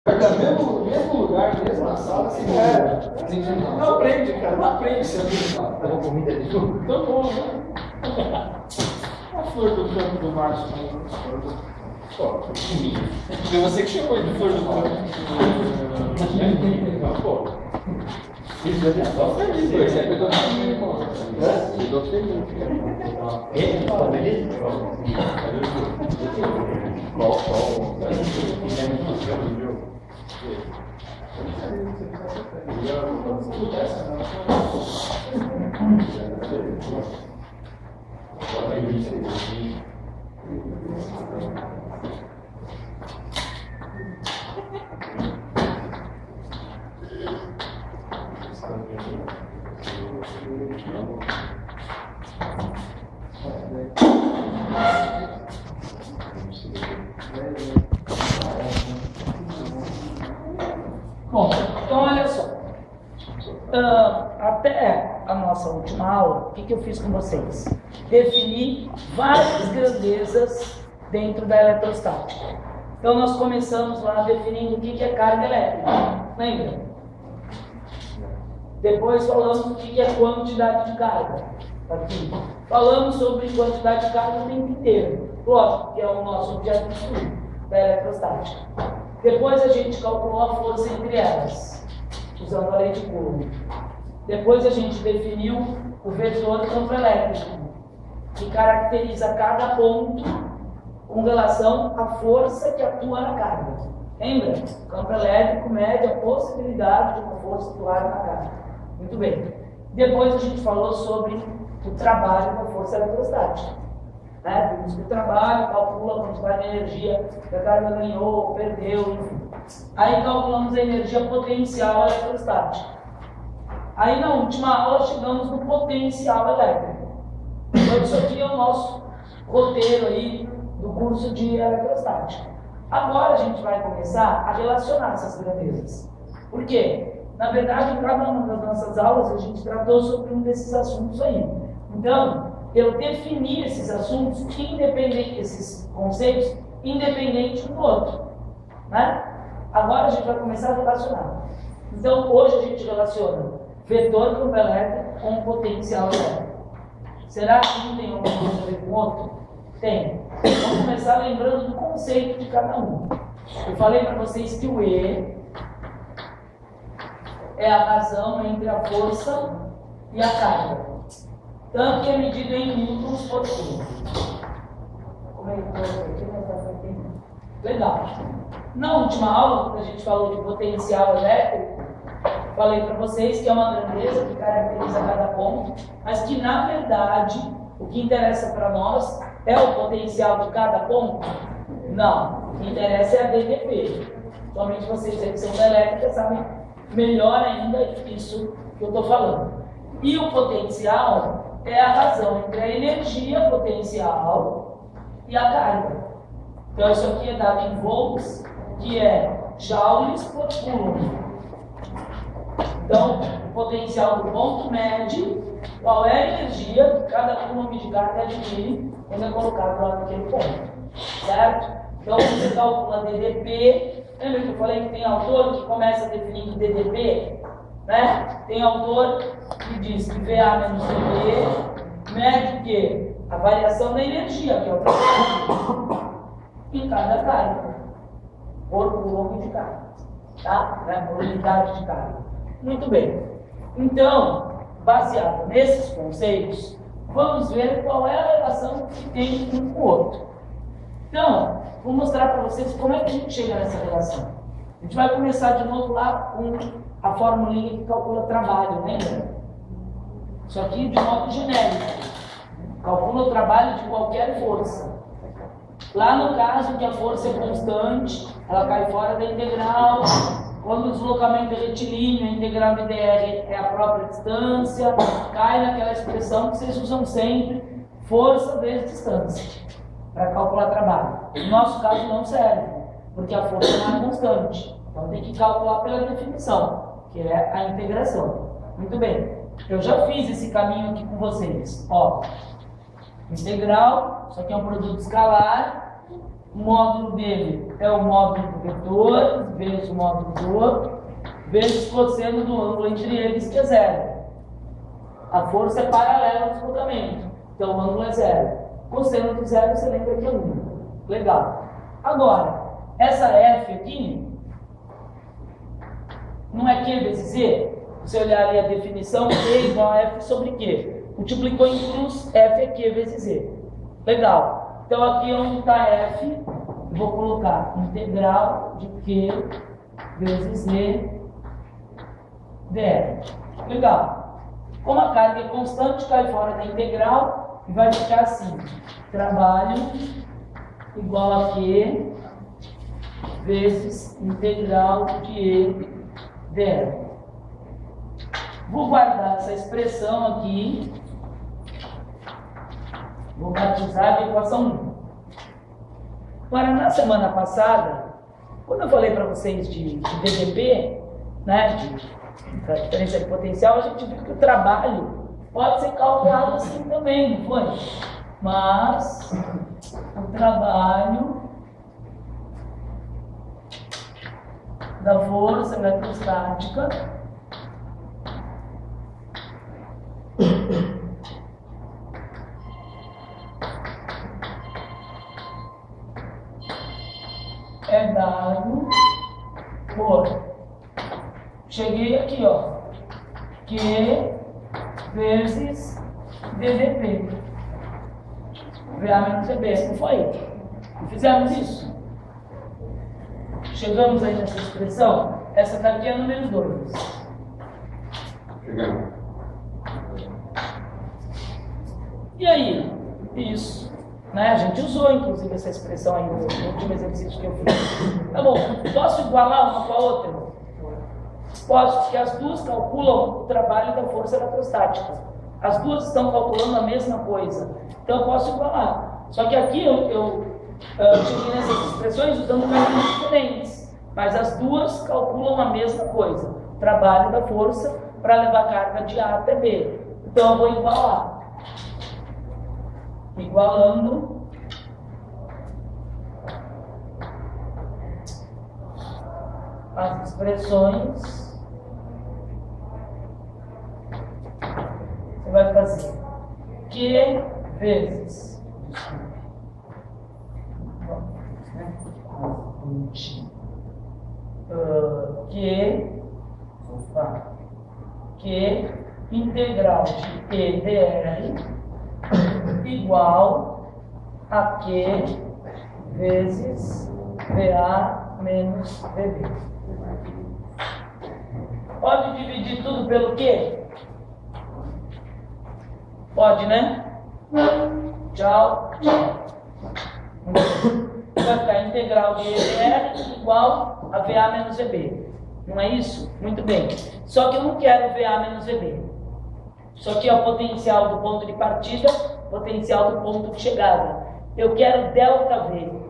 Mesmo lugar, mesma sala, assim, não aprende, cara, não aprende. Fazer comida de tudo. Tão bom, né? A flor do campo do Márcio. Pô, foi você que chamou de flor do campo. Pô, isso é só feliz, você é pegou feliz, irmão. Pegou feliz. Ele tá feliz? Qual? Bom, então olha só, até a nossa última aula, o que eu fiz com vocês? Defini várias grandezas dentro da eletrostática. Então nós começamos lá definindo o que é carga elétrica, lembra? Depois falamos o que é quantidade de carga, aqui. Falamos sobre quantidade de carga o tempo inteiro, lógico que é o nosso objeto de estudo da eletrostática. Depois a gente calculou a força entre elas, usando a lei de Coulomb. Depois a gente definiu o vetor campo elétrico, que caracteriza cada ponto com relação à força que atua na carga. Lembra? O campo elétrico mede a possibilidade de uma força atuar na carga. Muito bem. Depois a gente falou sobre o trabalho da força eletrostática. Vimos que o trabalho calcula a quantidade de energia que a carga ganhou, perdeu, enfim. Aí calculamos a energia potencial eletrostática. Aí na última aula chegamos no potencial elétrico. Então isso aqui é o nosso roteiro aí do curso de eletrostática. Agora a gente vai começar a relacionar essas grandezas. Por quê? Na verdade, em cada uma das nossas aulas a gente tratou sobre um desses assuntos aí. Então, eu defini esses assuntos independentes, esses conceitos independentes um do outro, né? Agora a gente vai começar a relacionar. Então hoje a gente relaciona vetor campo elétrico com potencial elétrico. Será que um tem alguma coisa a ver com o outro? Tem. Vamos começar lembrando do conceito de cada um. Eu falei para vocês que o E é a razão entre a força e a carga. Tanto que é medido em newtons por segundo. Como é que foi? Legal. Na última aula, quando a gente falou de potencial elétrico, falei para vocês que é uma grandeza que caracteriza cada ponto, mas que na verdade o que interessa para nós é o potencial de cada ponto? Não. O que interessa é a DDP. Somente vocês que são da elétrica sabem melhor ainda isso que eu estou falando. E o potencial é a razão entre a energia potencial e a carga. Então isso aqui é dado em volts, que é joules por coulomb. Então, o potencial do ponto mede qual é a energia que cada coulomb de carga adquire quando é colocado lá naquele ponto. Certo? Então você calcula DDP. Lembra que eu falei que tem autor que começa definindo DDP? Né? Tem autor que diz que VA menos DB mede o quê? A variação da energia, que é o que em cada carga, por coulomb de carga, tá? Por unidade de carga. Muito bem. Então, baseado nesses conceitos, vamos ver qual é a relação que tem um com o outro. Então, vou mostrar para vocês como é que a gente chega nessa relação. A gente vai começar de novo lá com a formulinha que calcula trabalho, lembra? Isso aqui de modo genérico. Calcula o trabalho de qualquer força. Lá no caso que a força é constante, ela cai fora da integral. Quando o deslocamento é retilíneo, a integral de dr é a própria distância. Cai naquela expressão que vocês usam sempre, força vezes distância, para calcular trabalho. No nosso caso não serve, porque a força não é constante. Então tem que calcular pela definição, que é a integração. Muito bem. Eu já fiz esse caminho aqui com vocês. Ó, integral, isso aqui é um produto escalar, o módulo dele é o módulo do vetor, vezes o módulo do outro, vezes cosseno do ângulo entre eles, que é zero. A força é paralela ao deslocamento, então o ângulo é zero. Cosseno de zero, você lembra que é 1. Legal. Agora, essa F aqui, não é Q vezes Z? Se você olhar ali a definição, Q igual a F sobre Q. Multiplicou em cruz, F é Q vezes Z. Legal. Então aqui onde está F, eu vou colocar integral de Q vezes Z dr. Legal. Como a carga é constante, cai fora da integral e vai ficar assim. Trabalho igual a Q vezes integral de E dr. Vou guardar essa expressão aqui. Vou batizar de equação 1. Agora, na semana passada, quando eu falei para vocês de DDP, né, da diferença de potencial, a gente viu que o trabalho pode ser calculado assim também, não foi? Mas o trabalho da força eletrostática é dado por, cheguei aqui, ó, Q vezes DDP, VA menos VB, não foi? Fizemos isso? Chegamos aí nessa expressão? Essa daqui é a número 2. Chegamos. E aí? Isso. Né? A gente usou, inclusive, essa expressão aí no último exercício que eu fiz. Tá bom, posso igualar uma com a outra? Posso, porque as duas calculam o trabalho da força eletrostática. As duas estão calculando a mesma coisa. Então eu posso igualar. Só que aqui eu cheguei nessas expressões usando caminhos diferentes. Mas as duas calculam a mesma coisa. O trabalho da força para levar carga de A até B. Então eu vou igualar. Igualando as expressões, você vai fazer Q vezes, Q integral de E dr igual a Q vezes VA menos VB. Pode dividir tudo pelo Q? Pode, né? Tchau, tchau. Vai ficar integral de EDR igual a VA menos VB. Não é isso? Muito bem. Só que eu não quero VA menos VB. Isso aqui é o potencial do ponto de partida, potencial do ponto de chegada. Eu quero ΔV.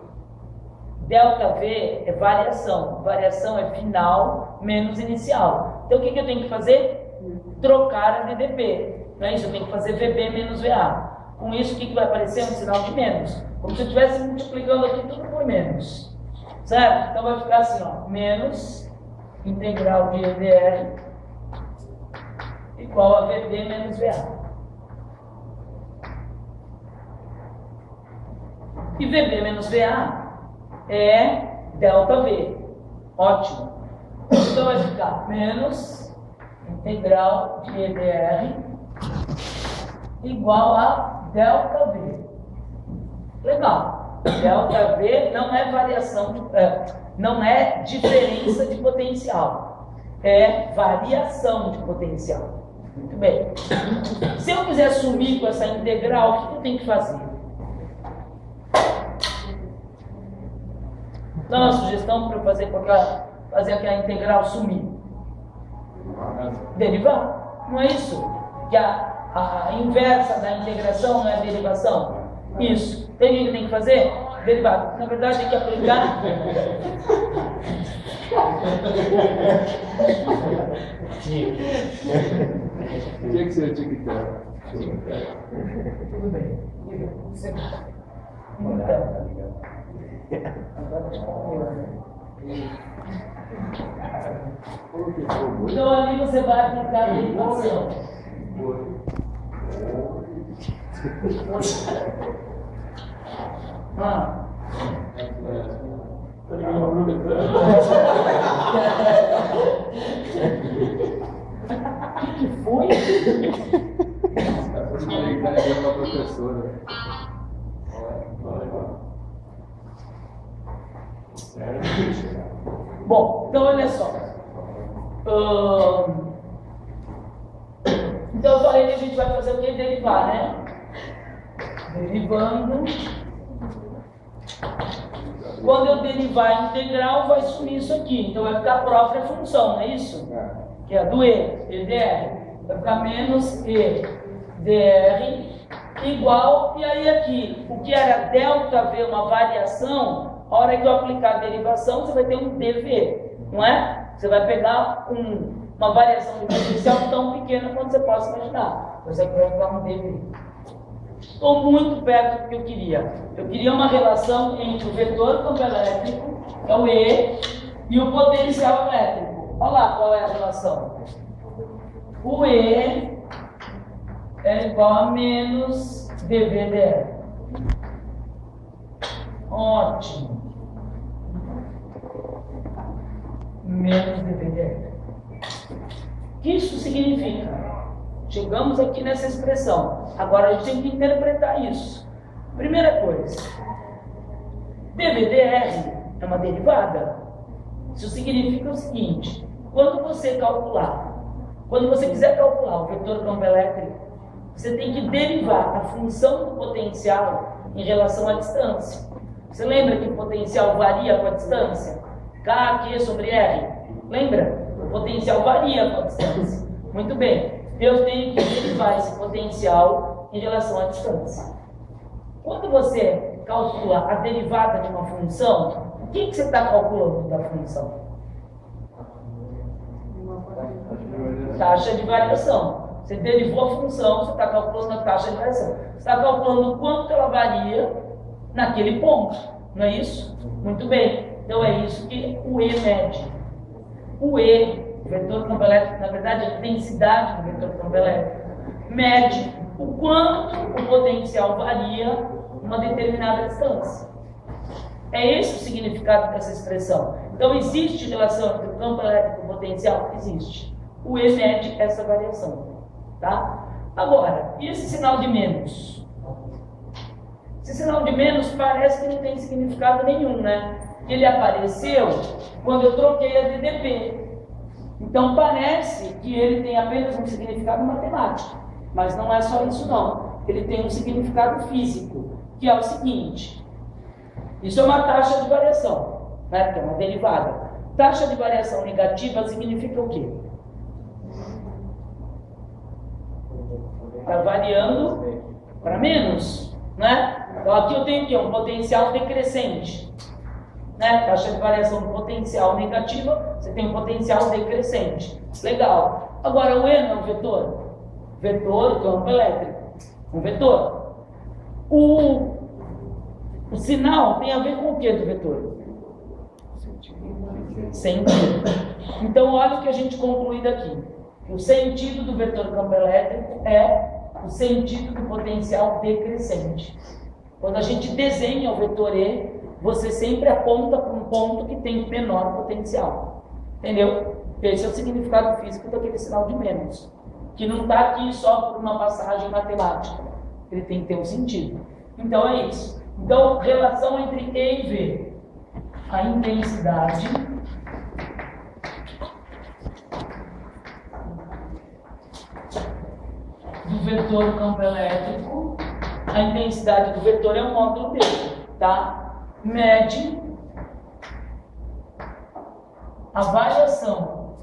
ΔV é variação. Variação é final menos inicial. Então o que eu tenho que fazer? Trocar a DDP. Não é isso? Eu tenho que fazer VB menos VA. Com isso, o que vai aparecer? Um sinal de menos. Como se eu estivesse multiplicando aqui tudo por menos. Certo? Então vai ficar assim, ó. Menos integral de EDR igual a VB menos VA. E VB menos VA é ΔV. Ótimo. Então vai ficar menos integral de EDR igual a ΔV. Legal. ΔV não é variação, não é diferença de potencial. É variação de potencial. Muito bem. Se eu quiser sumir com essa integral, o que eu tenho que fazer? Dá uma sugestão para eu fazer aquela integral sumir. Derivar? Não é isso? Que a inversa da integração não é derivação? Isso. Então o que tem que fazer? Derivar. Na verdade tem que aplicar. Tinha que ser tic-tac. Tudo bem. Então, Então ali você vai aplicar a derivação. O que foi? Essa explicação é para professora. Bom, então olha só. Então eu falei que a gente vai fazer o que? Derivar, né? Derivando. Quando eu derivar a integral, vai sumir isso aqui. Então vai ficar a própria função, não é isso? Que é a do EDR. Vai ficar menos EDR igual. E aí aqui, o que era ΔV, uma variação, a hora que eu aplicar a derivação, você vai ter um dV, não é? Você vai pegar uma variação de potencial tão pequena quanto você possa imaginar. Você vai pegar um dV. Estou muito perto do que eu queria. Eu queria uma relação entre o vetor campo elétrico, que é o E, e o potencial elétrico. Olha lá qual é a relação. O E é igual a menos dV/dr. Ótimo. Menos dV/dr. O que isso significa? Chegamos aqui nessa expressão. Agora a gente tem que interpretar isso. Primeira coisa, dV/dr é uma derivada. Isso significa o seguinte: quando você quiser calcular o vetor campo elétrico, você tem que derivar a função do potencial em relação à distância. Você lembra que o potencial varia com a distância? K sobre R. Lembra? O potencial varia com a distância. Muito bem. Eu tenho que derivar esse potencial em relação à distância. Quando você calcula a derivada de uma função, o que você está calculando da função? Taxa de variação. Você derivou a função, você está calculando a taxa de variação. Você está calculando o quanto ela varia naquele ponto, não é isso? Muito bem. Então é isso que o E mede. O E, o vetor campo elétrico, na verdade, a intensidade do vetor campo elétrico, mede o quanto o potencial varia numa determinada distância. É esse o significado dessa expressão. Então, existe relação entre o campo elétrico e o potencial? Existe. O E mede essa variação. Tá? Agora, e esse sinal de menos? Esse sinal de menos parece que não tem significado nenhum, né? Ele apareceu quando eu troquei a DDP. Então parece que ele tem apenas um significado matemático, mas não é só isso não. Ele tem um significado físico, que é o seguinte: isso é uma taxa de variação, né? Que é uma derivada. Taxa de variação negativa significa o quê? Está variando para menos, né? Então aqui eu tenho o quê? Um potencial decrescente. Né? Taxa de variação do potencial negativa, você tem um potencial decrescente. Legal. Agora o E não é um vetor. Vetor, campo elétrico. Um vetor. O sinal tem a ver com o que do vetor? Sentido. Então olha o que a gente conclui daqui. O sentido do vetor campo elétrico é o sentido do potencial decrescente. Quando a gente desenha o vetor E, você sempre aponta para um ponto que tem menor potencial. Entendeu? Esse é o significado físico daquele sinal de menos. Que não está aqui só por uma passagem matemática. Ele tem que ter um sentido. Então é isso. Então, relação entre E e V. A intensidade do vetor campo elétrico. A intensidade do vetor é o módulo dele. Tá? Mede a variação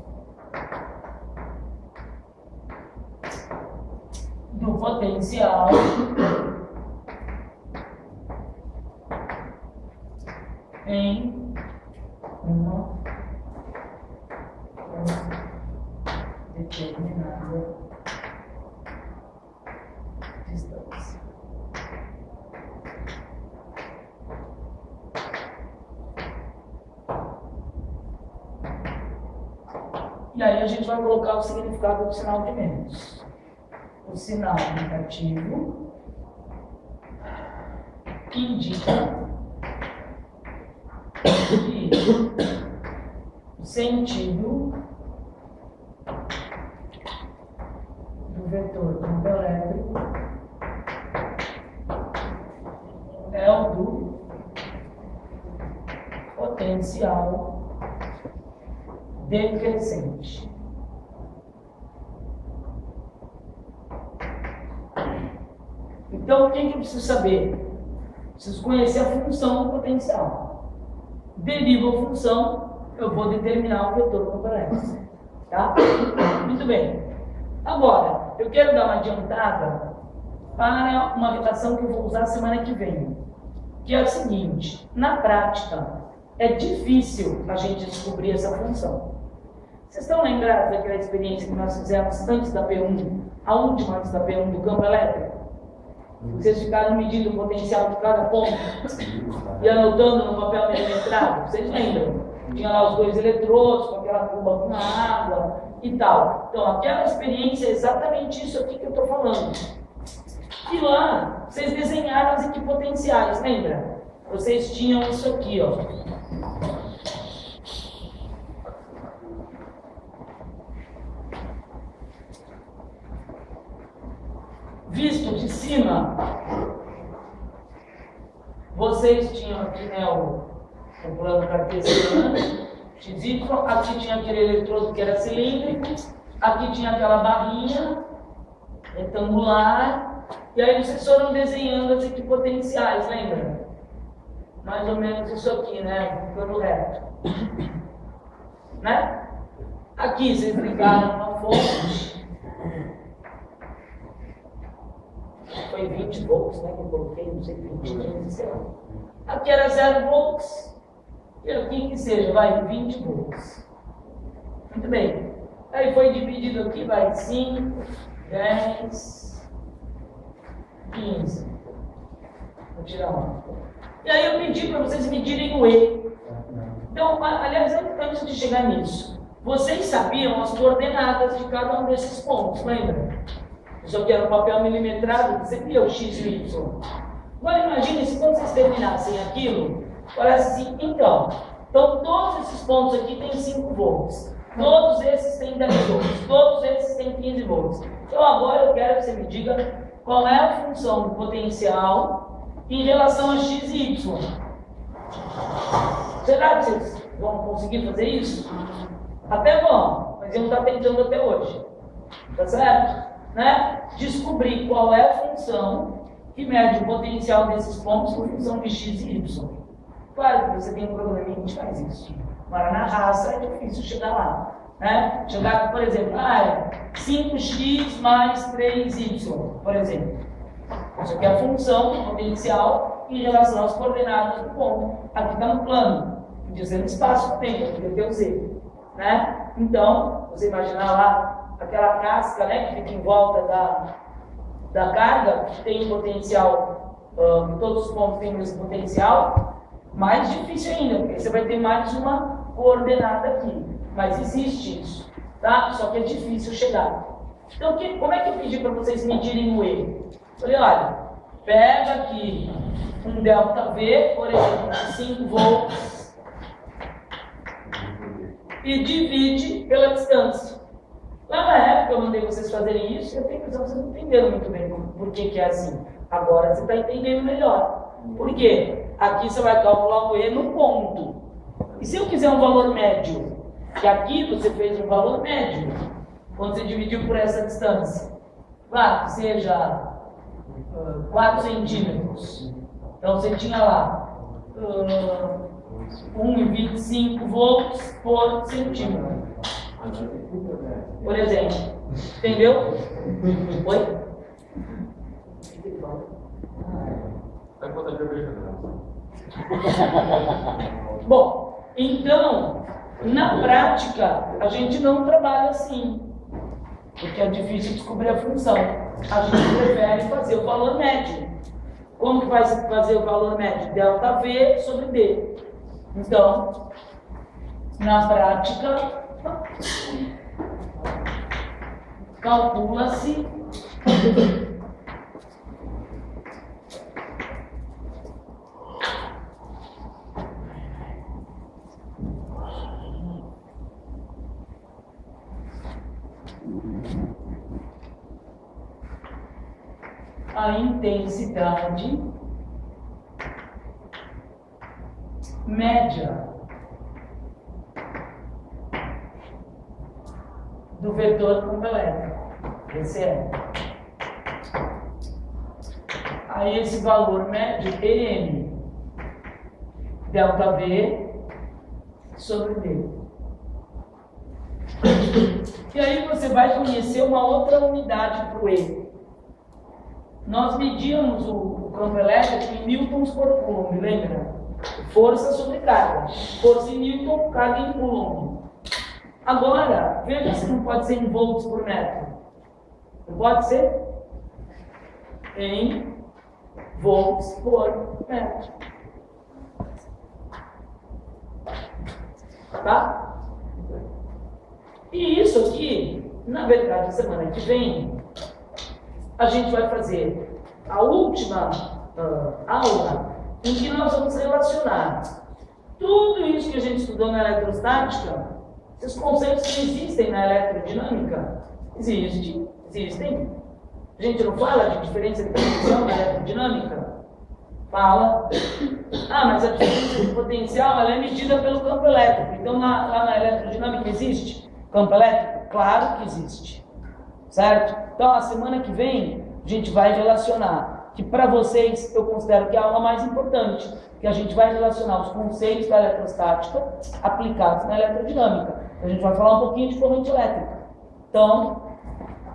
do potencial em uma determinada distância. E aí a gente vai colocar o significado do sinal de menos. O sinal negativo indica que o sentido do vetor campo elétrico é o do potencial decrescente. Então, o que eu preciso saber? Preciso conhecer a função do potencial. Deriva a função, eu vou determinar o vetor campo elétrico. Tá? Muito bem. Agora, eu quero dar uma adiantada para uma redação que eu vou usar semana que vem, que é o seguinte: na prática, é difícil a gente descobrir essa função. Vocês estão lembrados daquela experiência que nós fizemos antes da P1, a última antes da P1 do campo elétrico? Vocês ficaram medindo o potencial de cada ponto e anotando no papel milimetrado? Vocês lembram? Tinha lá os dois eletrodos com aquela cuba com água e tal. Então, aquela experiência é exatamente isso aqui que eu estou falando. E lá, vocês desenharam as equipotenciais, lembra? Vocês tinham isso aqui, ó. Visto de cima, vocês tinham aqui, né, o plano cartesiano, XY, aqui tinha aquele eletrodo que era cilíndrico, aqui tinha aquela barrinha retangular, e aí vocês foram desenhando as equipotenciais, lembra? Mais ou menos isso aqui, né? Ficando reto. Né? Aqui vocês ligaram uma fonte. Foi 20 volts, né? Que eu coloquei, não sei, 20, 15, sei lá. Aqui era 0 volts. E aqui que seja, vai 20 volts. Muito bem. Aí foi dividido aqui, vai 5, 10, 15. Vou tirar uma. E aí eu pedi para vocês medirem o E. Então, aliás, antes de chegar nisso, vocês sabiam as coordenadas de cada um desses pontos, lembra? Isso aqui era um papel milimetrado, você via o X e o Y. Agora imagine se quando vocês terminassem aquilo, parece assim, então todos esses pontos aqui têm 5 volts, todos esses têm 10 volts, todos esses têm 15 volts. Então agora eu quero que você me diga qual é a função do potencial em relação a X e Y. Será que vocês vão conseguir fazer isso? Até vão, mas eu não estou tentando até hoje. Tá certo? Né? Descobrir qual é a função que mede o potencial desses pontos em função de X e Y. Claro que você tem um probleminha que a gente faz isso. Agora na raça é difícil chegar lá. Né? Chegar, por exemplo, 5x mais 3y, por exemplo. Isso aqui é a função do potencial em relação às coordenadas do ponto. Aqui está no plano, dizendo espaço-tempo, aqui tem o z. Né? Então, você imaginar lá aquela casca, né, que fica em volta da carga, que tem um potencial, todos os pontos têm o mesmo potencial, mais difícil ainda, porque você vai ter mais uma coordenada aqui. Mas existe isso, tá? Só que é difícil chegar. Então, como é que eu pedi para vocês medirem o E? Falei, olha, pega aqui um ΔV, por exemplo, de 5 volts, e divide pela distância. Lá na época eu mandei vocês fazerem isso, eu tenho a impressão que vocês não entenderam muito bem por que é assim. Agora você está entendendo melhor. Por quê? Aqui você vai calcular o E no ponto. E se eu quiser um valor médio? Que aqui você fez um valor médio, quando você dividiu por essa distância. Claro, que seja 4 centímetros. Então você tinha lá 1,25 volts por centímetro. Por exemplo. Entendeu? Oi? Vai contar de abrir. Bom, então, na prática, a gente não trabalha assim. Porque é difícil descobrir a função. A gente prefere fazer o valor médio. Como que vai fazer o valor médio? ΔV sobre D. Então, Na prática, calcula-se a intensidade média do vetor campo elétrico. Esse é. Aí esse valor médio EM, delta V sobre D. E aí você vai conhecer uma outra unidade para o E. Nós medíamos o campo elétrico em newtons por coulomb, lembra? Força sobre carga. Força em newton, carga em coulomb. Agora, veja se não pode ser em volts por metro. Não pode ser? Em volts por metro. Tá? E isso aqui, na verdade, semana que vem, a gente vai fazer a última aula em que nós vamos relacionar tudo isso que a gente estudou na eletrostática, esses conceitos que existem na eletrodinâmica. Existem. A gente não fala de diferença de potencial na eletrodinâmica? Fala. Mas a diferença de potencial ela é medida pelo campo elétrico. Então lá na eletrodinâmica existe campo elétrico? Claro que existe. Certo? Então a semana que vem a gente vai relacionar, que para vocês eu considero que é a aula mais importante, que a gente vai relacionar os conceitos da eletrostática aplicados na eletrodinâmica. A gente vai falar um pouquinho de corrente elétrica. Então,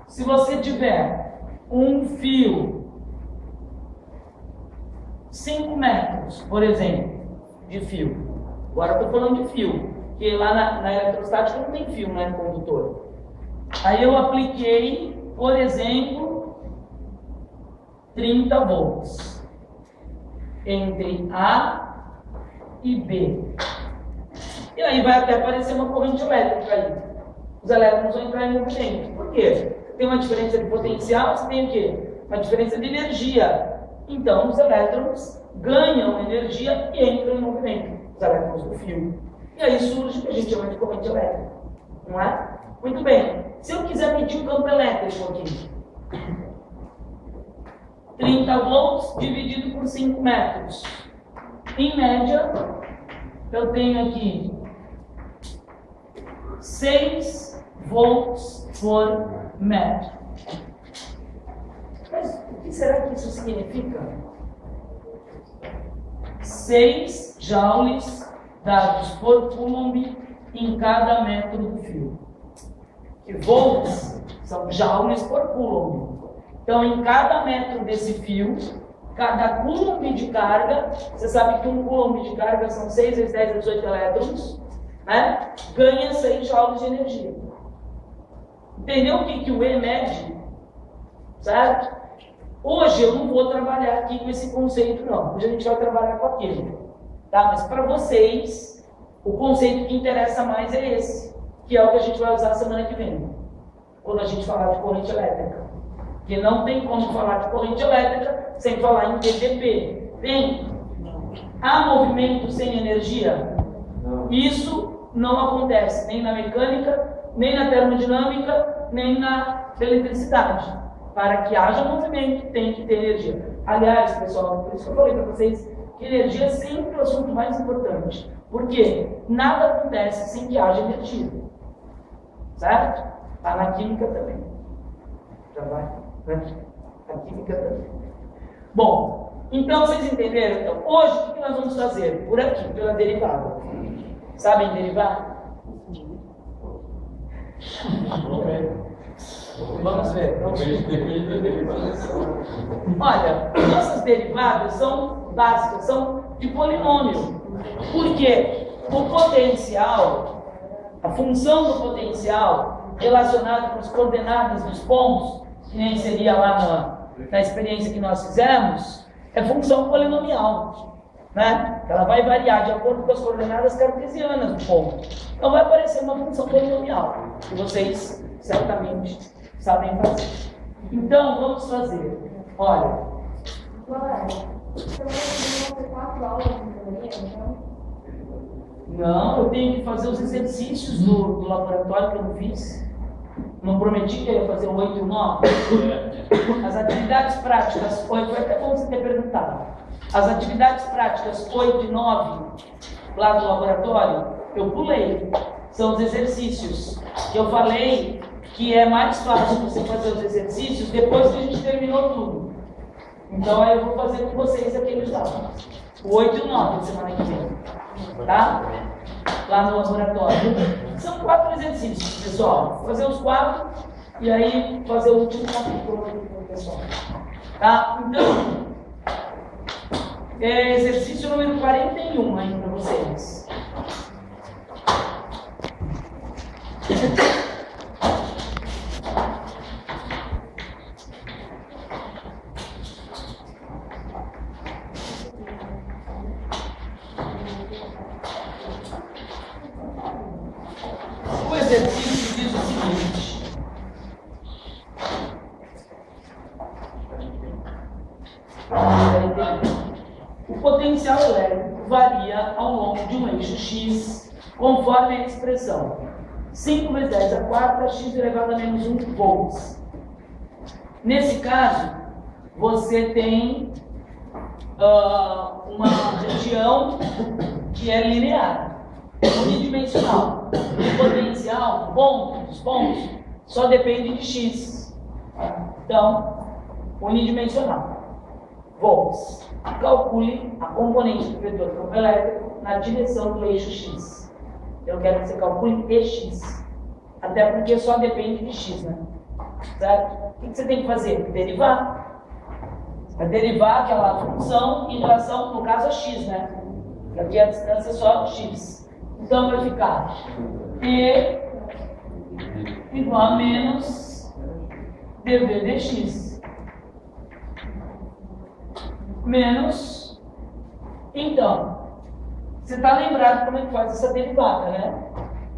se você tiver um fio 5 metros, por exemplo, de fio. Agora eu estou falando de fio, porque lá na eletrostática não tem fio, né, condutor. Aí eu apliquei, por exemplo, 30 volts entre A e B. E aí vai até aparecer uma corrente elétrica aí. Os elétrons vão entrar em movimento. Por quê? Tem uma diferença de potencial, você tem o quê? Uma diferença de energia. Então os elétrons ganham energia e entram em movimento. Os elétrons do fio. E aí surge o que a gente chama de corrente elétrica. Não é? Muito bem. Se eu quiser medir o campo elétrico aqui, 30 volts dividido por 5 metros. Em média, eu tenho aqui 6 volts por metro. Mas o que será que isso significa? 6 joules dados por coulomb em cada metro do fio. E volts são joules por coulomb. Então, em cada metro desse fio, cada coulomb de carga, você sabe que um coulomb de carga são 6 vezes 10 a 18 elétrons, né? Ganha 6 joules de energia. Entendeu o que o E mede? Certo? Hoje eu não vou trabalhar aqui com esse conceito, não. Hoje a gente vai trabalhar com aquele. Tá? Mas para vocês, o conceito que interessa mais é esse, que é o que a gente vai usar semana que vem, quando a gente falar de corrente elétrica. Porque não tem como falar de corrente elétrica sem falar em TGP. Tem? Há movimento sem energia? Isso não acontece nem na mecânica, nem na termodinâmica, nem na eletricidade. Para que haja movimento, tem que ter energia. Aliás, pessoal, por isso que eu falei para vocês que energia é sempre o assunto mais importante. Porque nada acontece sem que haja energia. Certo? Está na química também. Já vai? A química também. Bom, então vocês entenderam? Então, hoje o que nós vamos fazer? Por aqui, pela derivada. Sabem derivar? Vamos ver. Olha, nossas derivadas são básicas, são de polinômio. Por quê? O potencial, a função do potencial relacionada com as coordenadas dos pontos, que nem seria lá na experiência que nós fizemos, é função polinomial. né? Ela vai variar de acordo com as coordenadas cartesianas do ponto. Então vai aparecer uma função polinomial, que vocês certamente sabem fazer. Então, vamos fazer. Olha. Não, eu tenho que fazer os exercícios do laboratório que eu não fiz. Não prometi que eu ia fazer o 8 e o 9? As atividades práticas, foi até bom você ter perguntado. As atividades práticas 8 e 9, lá do laboratório, eu pulei. São os exercícios. Eu falei que é mais fácil você fazer os exercícios depois que a gente terminou tudo. Então aí eu vou fazer com vocês aqueles lá. O 8 e o 9 de semana que vem. Tá? Lá no laboratório. São 4 exercícios, pessoal. Fazer os 4 e aí fazer o último capítulo aqui com o pessoal. Tá? Então, exercício número 41 aí para vocês. O exercício diz o seguinte: o potencial elétrico varia ao longo de um eixo x conforme a expressão 5 vezes 10 a quarta x elevado a menos 1 volts. Nesse caso, você tem uma região que é linear, unidimensional. O potencial, os pontos, só depende de x. Então, unidimensional. Volts. Calcule a componente do vetor campo elétrico na direção do eixo x. Eu quero que você calcule EX. Até porque só depende de x, né? Certo? O que você tem que fazer? Derivar. Vai derivar aquela função em relação, no caso, a x, né? Aqui a distância é só x. Então vai ficar E igual a menos dv dx. Menos. Então, você está lembrado como é que faz essa derivada, né?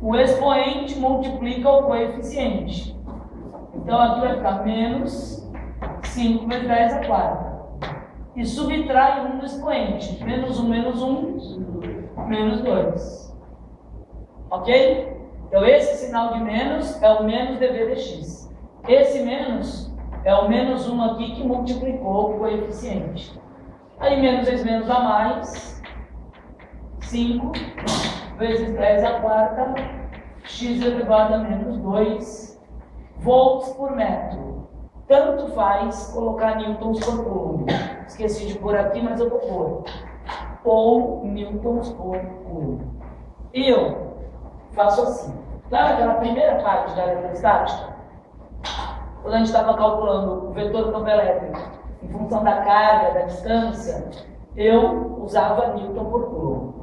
O expoente multiplica o coeficiente. Então aqui vai ficar menos 5 vezes 10 a quarta. E subtrai 1 do expoente. Menos 1, menos 2. Ok? Então esse sinal de menos é o menos dv dx. Esse menos é o menos 1 aqui que multiplicou o coeficiente. Aí menos vezes menos dá mais. 5 vezes 10 a quarta, x elevado a menos 2 volts por metro. Tanto faz colocar newtons por coulomb. Esqueci de pôr aqui, mas eu vou pôr. Ou newtons por coulomb. E eu faço assim. Lá naquela primeira parte da eletrostática, quando a gente estava calculando o vetor campo elétrico em função da carga, da distância, eu usava newton por coulomb.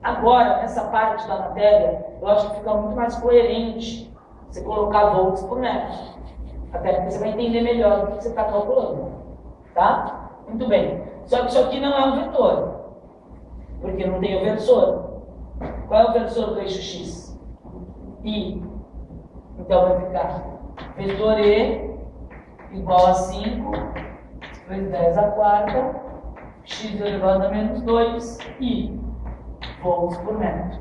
Agora, nessa parte da matéria, eu acho que fica muito mais coerente você colocar volts por metro. Até porque você vai entender melhor o que você está calculando. Tá? Muito bem. Só que isso aqui não é um vetor. Porque não tem o versor. Qual é o versor do eixo x? I. Então vai ficar vetor E igual a 5 vezes 10 a quarta, x elevado a menos 2, I. Volts por metro.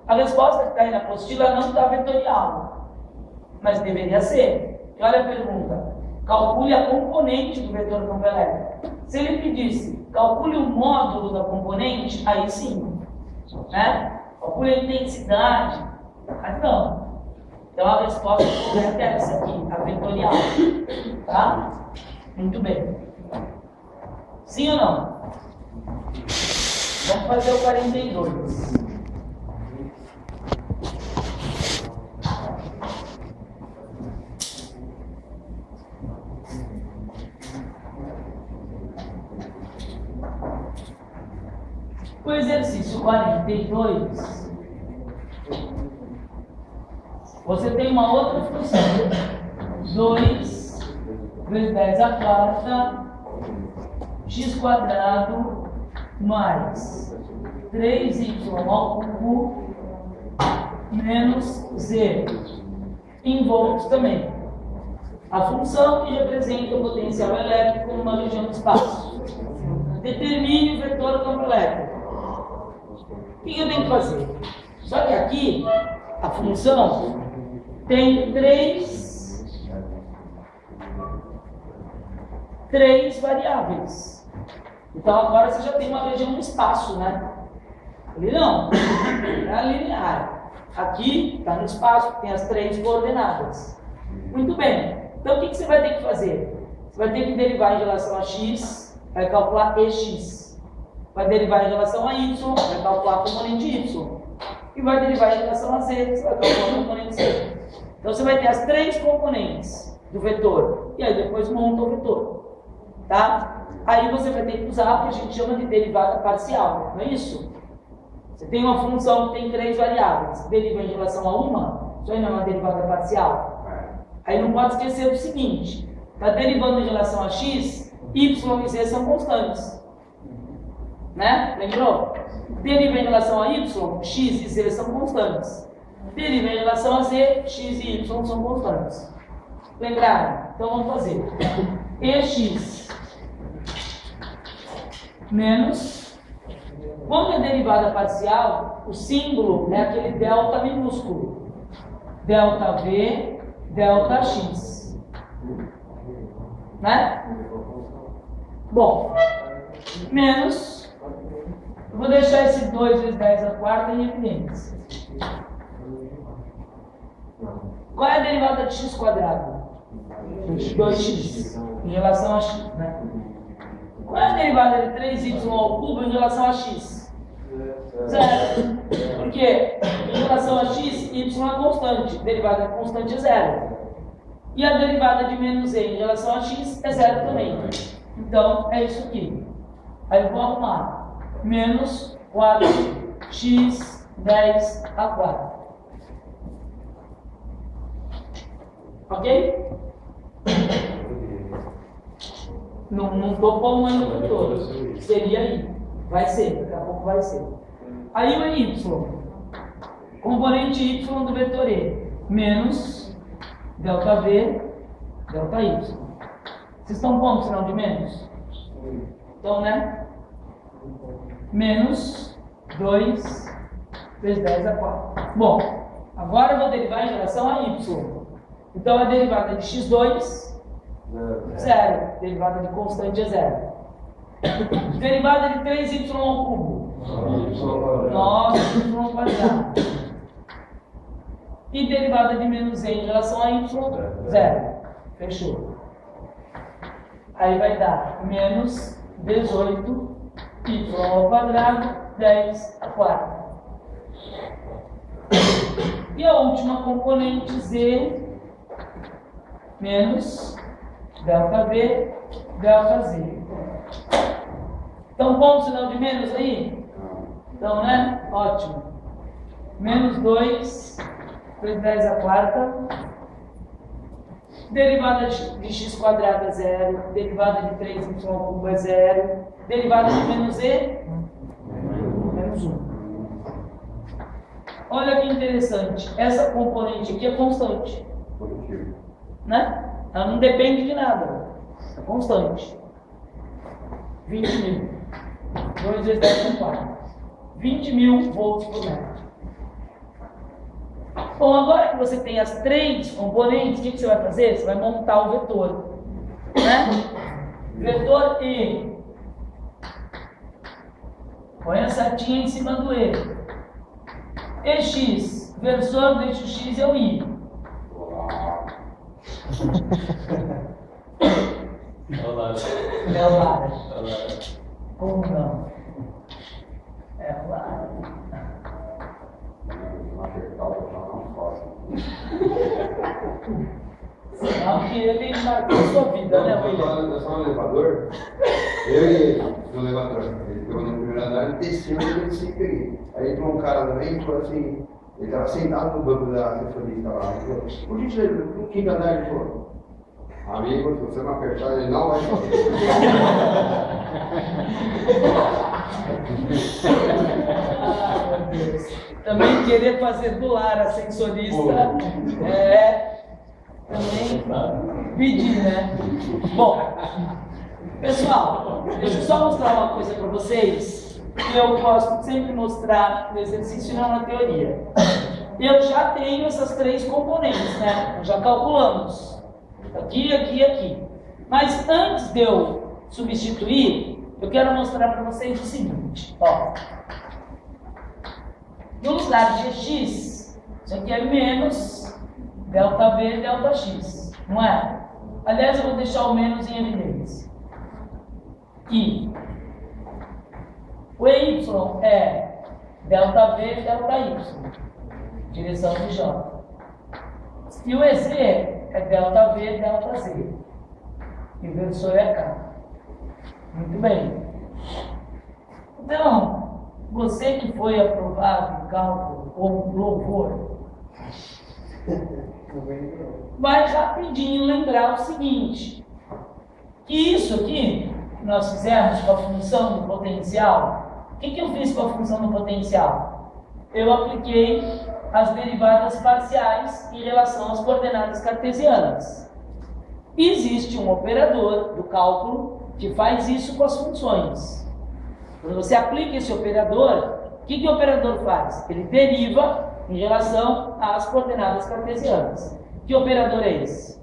A resposta que está aí na apostila não está vetorial, mas deveria ser. E olha a pergunta: calcule a componente do vetor campo elétrico. Se ele pedisse, calcule o módulo da componente, aí sim, né? Calcule a intensidade, mas não. Então a resposta correta é essa aqui, a vetorial. Tá? Muito bem. Sim ou não? Vamos fazer o 42. O exercício 42, você tem uma outra função. 2 vezes 10 a quarta, x quadrado mais 3y ao cubo menos z em volts também. A função que representa o potencial elétrico numa região do espaço. Determine o vetor campo elétrico. O que eu tenho que fazer? Só que aqui, a função tem três variáveis. Então agora você já tem uma região no espaço, né? Ali não, é linear. Aqui está no espaço, tem as 3 coordenadas. Muito bem. Então o que você vai ter que fazer? Você vai ter que derivar em relação a x, vai calcular ex. Vai derivar em relação a y, vai calcular a componente y. E vai derivar em relação a z, você vai calcular a componente z. Então você vai ter as 3 componentes do vetor. E aí depois monta o vetor. Tá? Aí você vai ter que usar o que a gente chama de derivada parcial, não é isso? Você tem uma função que tem 3 variáveis, deriva em relação a uma, isso aí não é uma derivada parcial. Aí não pode esquecer o seguinte, está derivando em relação a x, y e z são constantes. Né? Lembrou? Deriva em relação a y, x e z são constantes. Deriva em relação a z, x e y são constantes. Lembraram? Então vamos fazer. Ex menos, quando é derivada parcial, o símbolo é aquele delta minúsculo. Delta V, delta X. Né? Bom, menos, eu vou deixar esse 2 vezes 10 a quarta em evidência. Qual é a derivada de x quadrado? 2x em relação a x, né? Qual é a derivada de 3y ao cubo em relação a x? Zero. Por quê? Em relação a x, y é constante. Derivada constante é zero. E a derivada de menos z em relação a x é zero também. Então, é isso aqui. Aí eu vou arrumar. Menos 4x 10 a 4. Ok? Não estou pondo aí no vetor. Seria aí. Vai ser, daqui a pouco vai ser. Aí o y. Componente y do vetor E. Menos delta V, delta y. Vocês estão pondo sinal de menos? Então, né? Menos 2 vezes 10 a 4. Bom, agora eu vou derivar em relação a y. Então, a derivada de x2, zero. Derivada de constante é zero. Derivada de 3y ao cubo, 9y quadrado. E derivada de menos z em relação a y, zero. Fechou. Aí vai dar menos 18y ao quadrado, 10 a 4. E a última componente z menos delta V, delta Z. Então, qual o sinal de menos aí? Então, né? Ótimo. Menos 2 vezes 10 a quarta. Derivada de x quadrado é zero. Derivada de 3y ao cubo é zero. Derivada de menos z? Menos 1. Olha que interessante. Essa componente aqui é constante. Né? Ela não depende de nada. É constante. 20.000. 2 vezes 10 são 4. 20.000 volts por metro. Bom, agora que você tem as 3 componentes, o que você vai fazer? Você vai montar o vetor. Né? Vetor E. Põe a setinha em cima do E. EX. Versor do eixo X é o I. Olá. É o Lara. Como não? É o Lara. Senão que ele marcou sua vida, né, William? Eu sou no elevador, eu e ele no elevador. Ele pegou no primeiro andar e desceu e eu sempre peguei. Aí entrou um cara também e falou assim, ele estava sentado no banco da assessorista lá. Ele falou, por gentileza, no quinto andar, ele falou, amigo, se você não apertar, ele não vai fazer. Ai, meu Deus. Também querer fazer do lar ascensorista também pedir, né? Bom, pessoal, deixa eu só mostrar uma coisa para vocês que eu gosto de sempre mostrar no exercício e não na teoria. Eu já tenho essas 3 componentes, né? Já calculamos. Aqui, aqui e aqui. Mas antes de eu substituir, eu quero mostrar para vocês o seguinte, ó. No lugar de Gx, isso aqui é menos ΔV, ΔX, não é? Aliás, eu vou deixar o menos em evidência. E o EY é ΔV, ΔY, direção de J. E o EZ é ΔV, ΔZ. Inversor é K. Muito bem. Então, você que foi aprovado em cálculo ou louvor, vai rapidinho lembrar o seguinte, que isso aqui, que nós fizemos com a função do potencial, o que eu fiz com a função do potencial? Eu apliquei as derivadas parciais em relação às coordenadas cartesianas. Existe um operador do cálculo que faz isso com as funções. Quando você aplica esse operador, o que o operador faz? Ele deriva em relação às coordenadas cartesianas. Que operador é esse?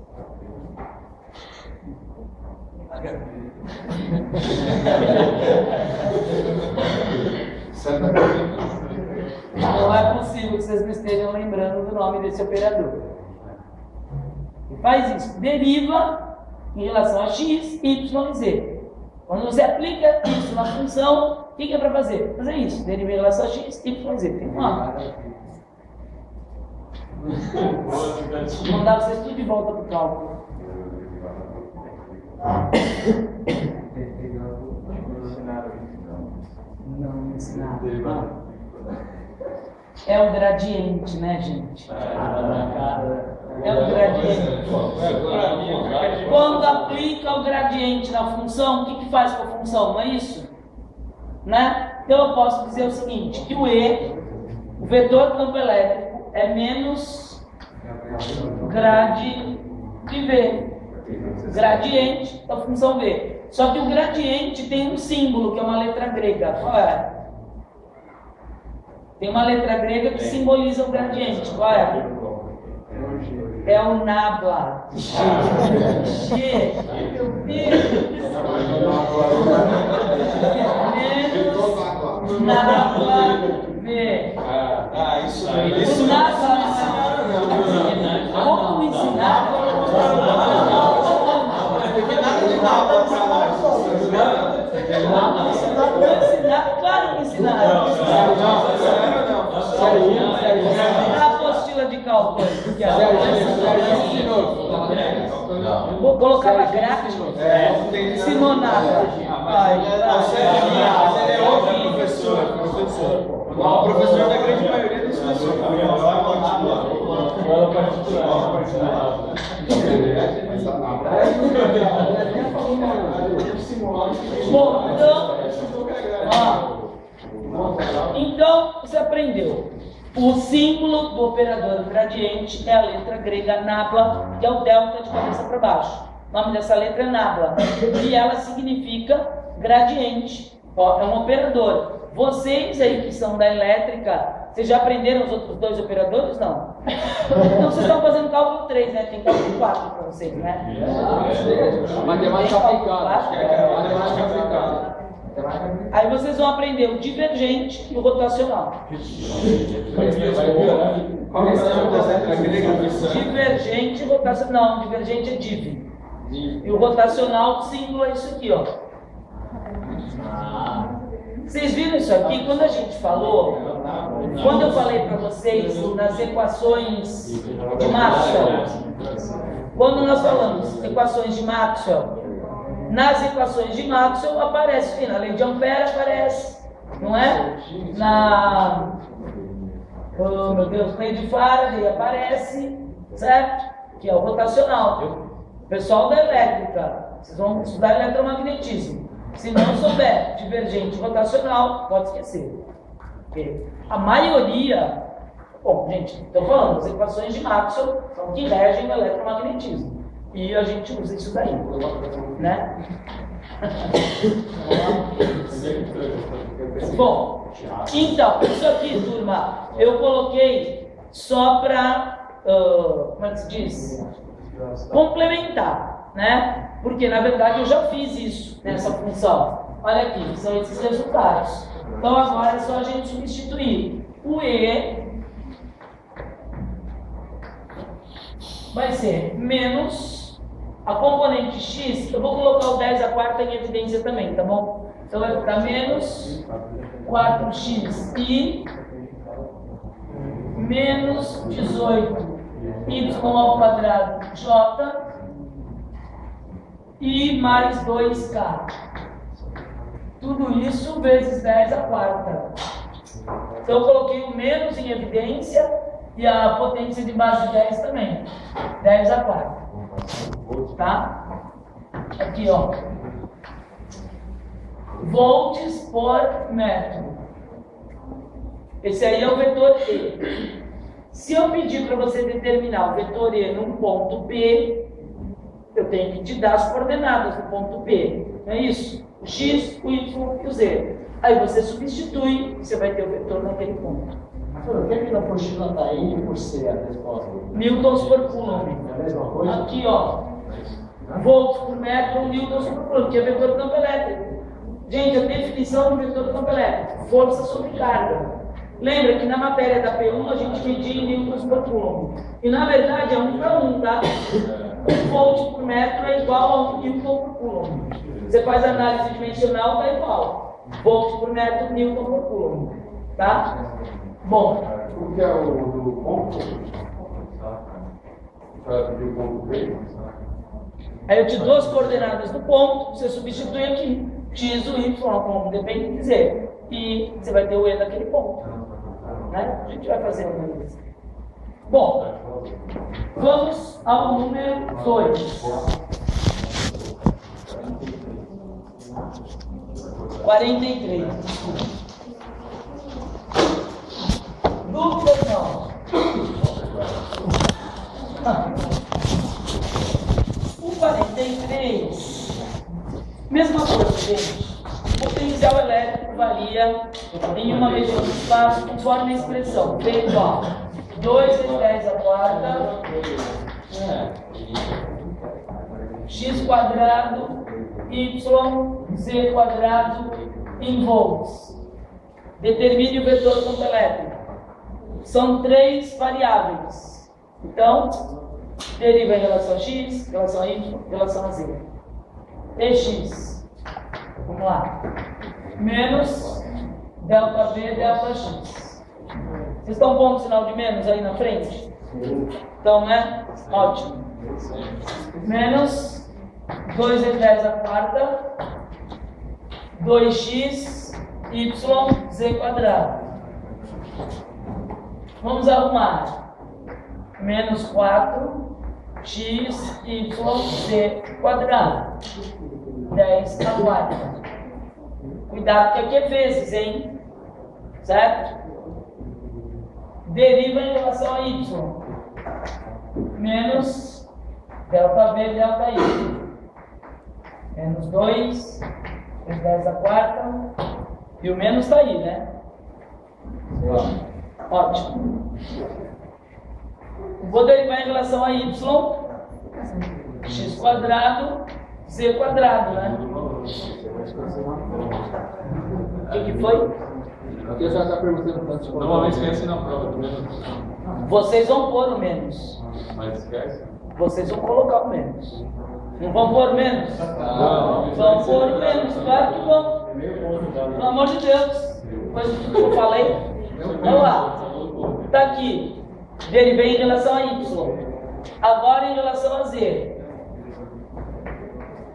Não é possível que vocês não estejam lembrando do nome desse operador. Ele faz isso, deriva em relação a x, y e z. Quando você aplica isso na função, o que é para fazer? Fazer isso, deriva em relação a x, y e z. Tem um nome. Vou mandar vocês tudo de volta para o cálculo. Não me ensinaram. É o gradiente, né, gente? É o gradiente. Quando aplica o gradiente na função, o que faz com a função? Não é isso? Né? Então eu posso dizer o seguinte, que o E, o vetor campo elétrico, é menos grade de V. Gradiente da função V. Só que o gradiente tem um símbolo, que é uma letra grega. Qual é? Tem uma letra grega que simboliza o gradiente. Qual é? É o nabla. G. Meu Deus. Menos nabla V. Isso O nabla. Como ensinar? Claro que ensinaram. A apostila de cálculo. Vou colocar na grátis. Ensinou nada. Ele é outro professor. O professor da grande maioria dos professores. Bom, então você aprendeu. O símbolo do operador gradiente é a letra grega nabla, que é o delta de cabeça para baixo. O nome dessa letra é nabla. E ela significa gradiente. Ó, é um operador. Vocês aí que são da elétrica, vocês já aprenderam os outros 2 operadores? Não? Então vocês estão fazendo cálculo 3, né? Tem cálculo 4 para vocês, né? Matemática aplicada. Aí vocês vão aprender o divergente e o rotacional. Divergente e rotacional. Não, divergente é div. E o rotacional, o símbolo é isso aqui, ó. Vocês viram isso aqui? Quando a gente falou, quando eu falei para vocês nas equações de Maxwell, quando nós falamos equações de Maxwell, nas equações de Maxwell aparece aqui, na lei de Ampère aparece, não é? Na, oh meu Deus, lei de Faraday aparece, certo? Que é o rotacional. Pessoal da elétrica, vocês vão estudar eletromagnetismo. Se não souber divergente rotacional, pode esquecer. Porque a maioria, bom, gente, estou falando, as equações de Maxwell são que regem o eletromagnetismo. E a gente usa isso daí, né? Bom, então, isso aqui, turma, eu coloquei só para, como é que se diz? Complementar, né? Porque, na verdade, eu já fiz isso nessa função. Olha aqui, são esses resultados. Então, agora é só a gente substituir o E vai ser menos a componente X. Eu vou colocar o 10 a quarta em evidência também, tá bom? Então vai ficar menos 4xi menos 18y ao quadrado j e mais 2k. Tudo isso vezes 10 a quarta. Então eu coloquei o menos em evidência e a potência de base 10 também. 10 a quarta. Tá? Aqui, ó. Volts por metro. Esse aí é o vetor E. Se eu pedir para você determinar o vetor E num ponto P, eu tenho que te dar as coordenadas do ponto P. Não é isso? O X, o Y e o Z. Aí você substitui, você vai ter o vetor naquele ponto. Por que na apostila está I por C a resposta? Newtons por Coulomb. É a mesma coisa? Aqui, ó. Volts por metro, newtons por Coulomb, que é vetor do campo elétrico. Gente, a definição do vetor do campo elétrico, força sobre carga. Lembra que na matéria da P1 a gente media em newtons por Coulomb. E na verdade é 1 para 1, tá? 1 volt por metro é igual a 1 newton por Coulomb. Você faz a análise dimensional, dá igual. Volt por metro, newton por Coulomb. Tá? Bom. O que é o do ponto? Para pedir o ponto B? Aí eu te dou as coordenadas do ponto, você substitui aqui. X, o Y, como depende de dizer. E você vai ter o E daquele ponto. Né? A gente vai fazer uma análise. Bom, vamos ao número 2. 43. Dupla não. O 43, mesma coisa, gente. O potencial elétrico varia em uma região do espaço conforme a expressão. P igual 2 vezes 10 a quarta x quadrado y z quadrado em volts. Determine o vetor do campo elétrico. São 3 variáveis. Então, deriva em relação a x, relação a y, relação a z. Ex. Vamos lá. Menos delta V, delta x. Vocês estão pondo sinal de menos aí na frente? Então, né? Ótimo. Menos 2 vezes 10 a quarta, 2x, y, z quadrado. Vamos arrumar. Menos 4, x, y, z quadrado. 10 a quarta. Cuidado que aqui é vezes, hein? Certo? Deriva em relação a y. Menos delta V, delta y. Menos 2, vezes 10 a quarta. E o menos está aí, né? Ótimo. Vou derivar em relação a y. X quadrado, z quadrado, né? O que foi? Aqui a senhora está perguntando quantos. Normalmente esquece na prova, menos. Vocês vão pôr o menos. Mas esquece. Vocês vão colocar o menos. Não vão pôr menos? Não. Vão pôr o menos, claro que vão. Pelo amor de Deus. Depois do que eu falei. Vamos lá. Está aqui. Derivei em relação a y. Agora em relação a z.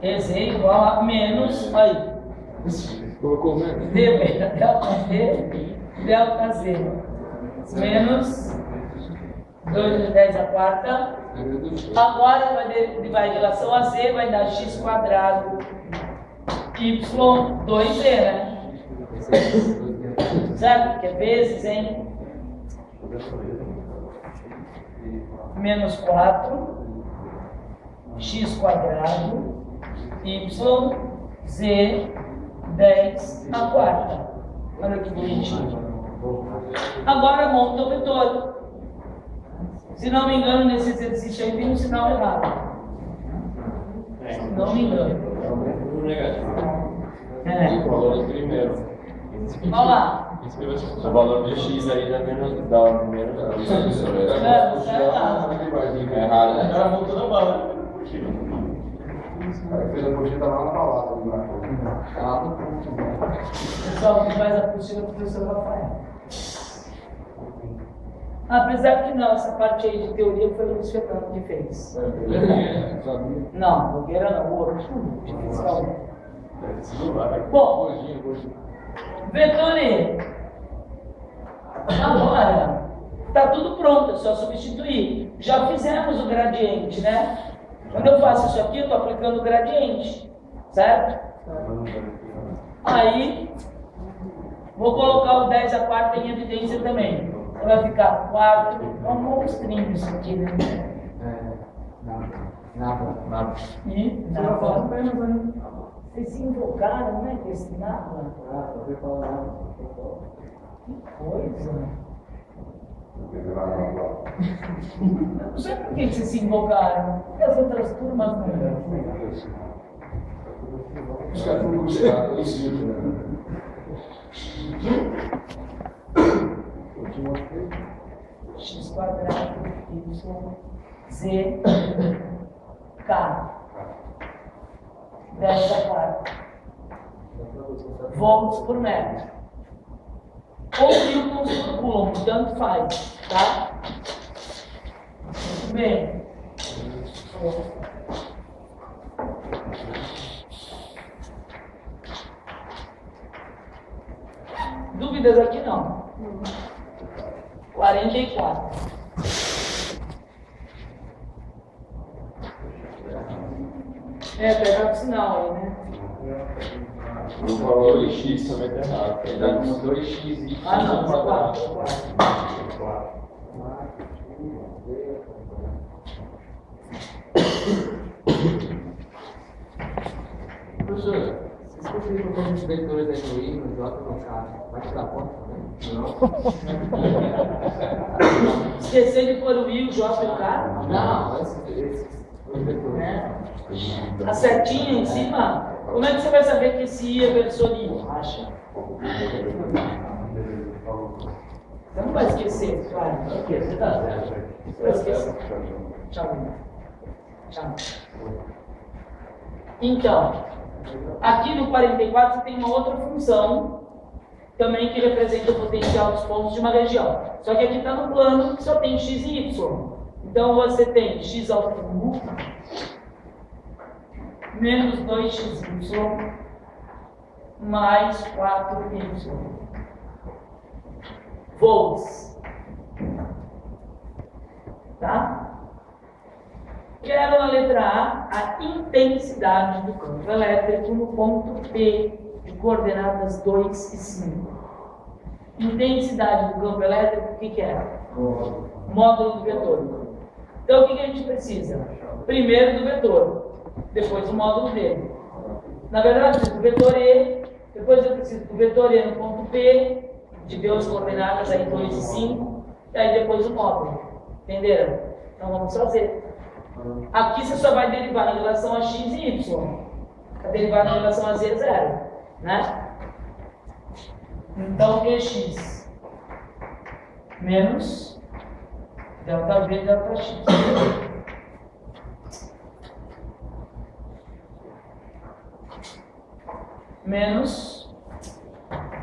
EZ igual a menos. Aí. Colocou menos? Delta V, delta Z. Menos 2 vezes 10 a quarta. Agora vai derivar em relação a Z, vai dar x quadrado, y2z, né? Certo? Que é vezes em menos 4 x quadrado y z 10 à quarta. Olha que bonitinho. Agora monta o vetor. Se não me engano, nesse exercício aí tem um sinal errado. Se não me engano. O valor do primeiro. Vamos lá. O valor de x aí dá menos isso. É errado. É errado, né? Agora voltou na bala. Aí fez a coxinha lá na balada. Pessoal, que faz a apostila para o professor Rafael. Apesar que não, essa parte aí de teoria foi o Luiz Fernando que fez. Não, Nogueira não, o outro. Bom, vetor E. Agora, está tudo pronto, é só substituir. Já fizemos o gradiente, né? Quando eu faço isso aqui, eu estou aplicando o gradiente, certo? Aí, vou colocar o 10 à quarta em evidência também. Então vai ficar 4, é um monstrinho isso aqui, né? Nada. E nada. Vocês se invocaram, né, com esse nada? Que coisa. Eu não sei por que vocês se invocaram. Porque as outras turmas não. Os caras foram considerados isso, né? X quadrado, Y, Z, K. 10 à quarta. Volts por metro. Ou newtons por coulomb, tanto faz, tá? Muito bem. Dúvidas aqui não. 44. Pegar o sinal aí, né? O valor de x também está errado. Ele dá como 2x e x Ah, não, ao quadrado. 4. Professor, se você propõe os vetores aí no I, no J, no K, vai te dar conta também? Não. Esquecer de pôr o I, o J e o K? Não, esses vetores. Né? A setinha em cima, como é que você vai saber que esse I é versor I? Acha? Você não vai esquecer, claro. Você tá certo. Você vai esquecer. Tchau. Tchau. Então, aqui no 44 você tem uma outra função também que representa o potencial dos pontos de uma região. Só que aqui está no plano que só tem x e y. Então você tem x ao cubo menos 2xy mais 4y. Volts. Tá? Quero na letra A intensidade do campo elétrico no ponto P de coordenadas 2 e 5. Intensidade do campo elétrico, o que é? Módulo do vetor. Então o que a gente precisa? Primeiro do vetor, depois o módulo dele. Na verdade, eu preciso do vetor E, depois eu preciso do vetor E no ponto P, de ver as coordenadas aí 2 e 5, e aí depois o módulo. Entenderam? Então vamos fazer. Aqui você só vai derivar em relação a x e y. A derivada em relação a z é zero, né? Então, o que é x? Menos delta v delta x. Menos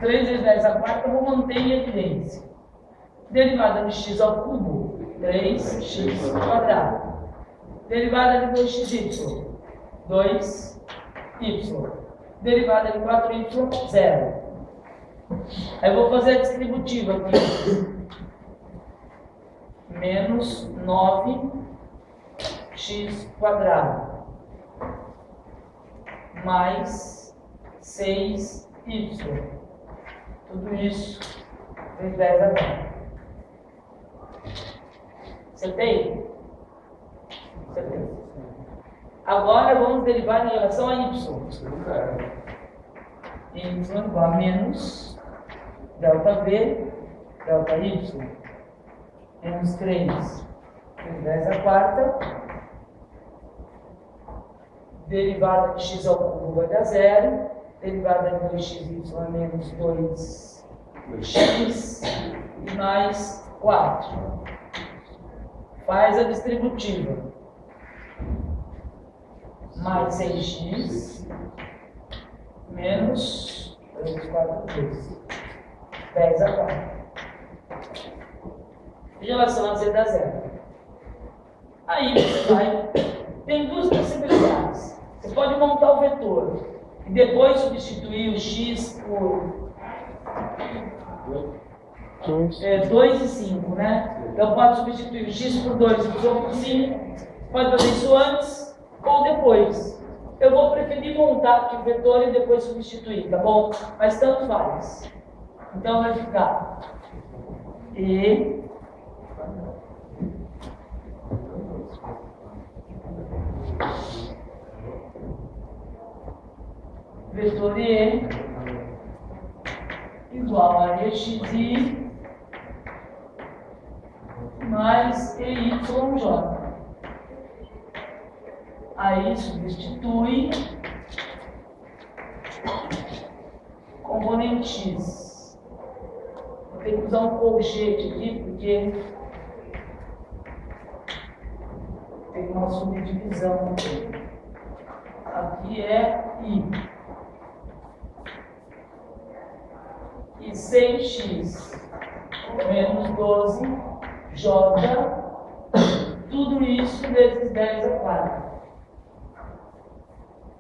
3 vezes 10 à quarta, eu vou manter em evidência. Derivada de x ao cubo, 3x quadrado. Derivada de 2xy, 2y. Derivada de 4y, 0. Aí eu vou fazer a distributiva aqui. Menos 9x quadrado. Mais 6y. Tudo isso vezes 10 agora. Acertei? Acertei. Agora vamos derivar em relação a y. Y igual a menos delta v, delta y, menos 3 vezes 10 a quarta. Derivada de x ao cubo vai dar 0. Derivada de 2xy é menos 2x e mais 4. Faz a distributiva. Mais 6x menos 3, 4 vezes 10 a 4. Em relação a z dá 0. Aí você vai. Tem duas possibilidades. Você pode montar o vetor e depois substituir o x por 2 e 5, né? Então pode substituir o x por 2 e por 5. Pode fazer isso antes ou depois. Eu vou preferir montar aqui o vetor e depois substituir, tá bom? Mas tanto faz. Então vai ficar e vetor E igual a EXI mais EYJ. Aí substitui componente X. Vou ter que usar um colchete aqui, porque tem uma subdivisão aqui. Aqui é I. E 6x menos 12j, tudo isso vezes 10 a quarta.